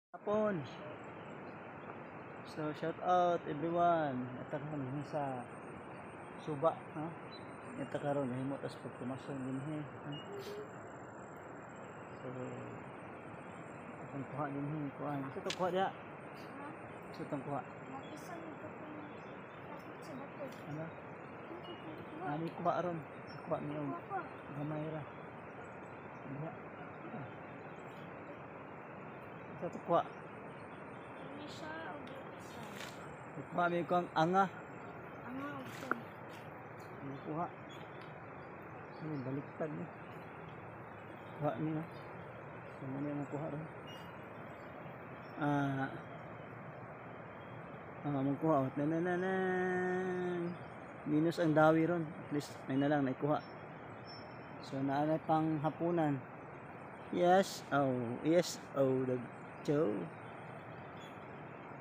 Hapon. So shout out everyone. Ito karon sa suba, ha? Ito karon himo tas pagpumasok din he. Ha? So atong kuha din he kuan. Sa to kuha dia. Sa tong kuha. Ano? Ani kuha aron. Kuha niyo gamay ra. Diha. Sa to kuha. Kuha mi ko ang anga. Ano kuha? Ano baliktad ni. Kuha niyo. Ano niyo mo kuha ron? Magkuha. Nananan. Minus ang dawi ron. At least may na lang naikuha. So naanay pang hapunan. Yes. Oh, yes. Oh, Joe.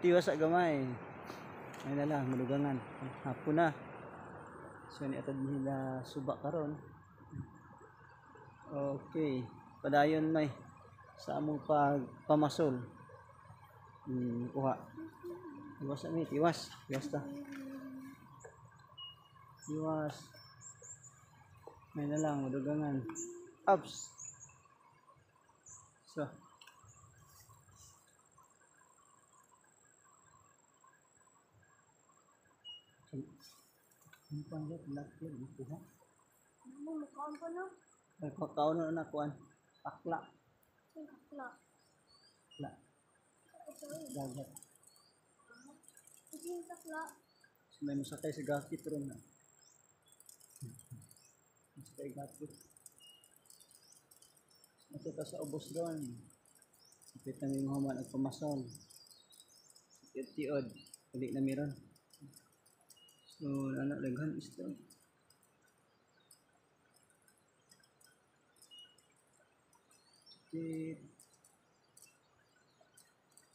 Tiwas sa gamay. May na lang malugangan. Hapon na. So ni atad nila suba karon. Okay. Padayon may sa among pagpamasol. Kuha. Tiwas na mi, tiwas. Tiwas ta. Tiwas. May na lang malugangan. Ups. So. Ang panggap laki dito ha. Ano mukhaan pa na? Ay kaon na kuan. Akla. Akla. Akla. Dagat. Ito yung akla. So, may masakay sa gakit ron na. Masakay gakit. Ito ka sa ubos ron. Sapit na may mahaman ang pamasol. Sapit tiod. Uli na meron. So, anak laghan isto. Sapit.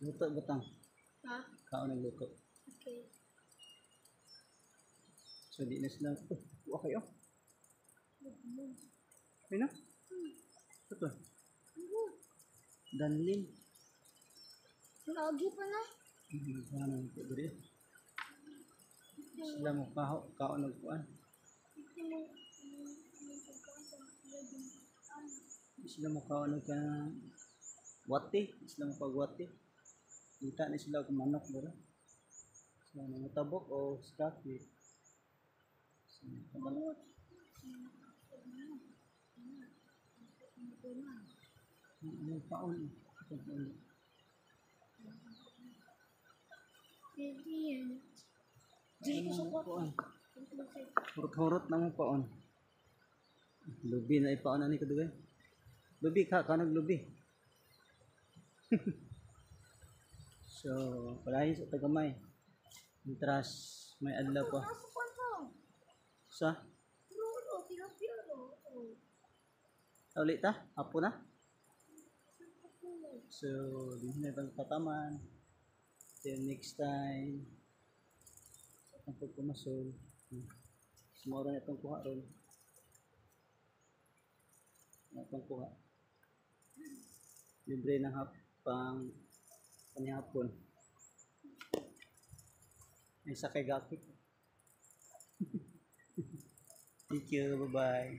Luto batang. Ha? Kaon ng luto. Okay. So, di na sila. Kuha kayo. Ay na? Ito. Danlin. Lagi pa na? Ano ito diri? Sila mo kaon ng kuan. Sila mo kaon ng wati. Sila mo pagwati. Kita ni sila kung manok dira. Sila mo tabok o skaki. Mangot. Ano kaon? Pwede yan. Ano kuan? Hurot-hurot na mo paon. Lubi na ipaon na ni kadugay. Lubi ka naglubi. So, palahi sa tagamay. Intras may adlaw pa. Sa? Ulit ta? Apo na? So, din na itong pataman. Till next time. Ang pagpumasol. Sumura na itong kuha ron. Itong kuha. Libre ng panihapon. May sakay gakit. Thank you. Bye-bye.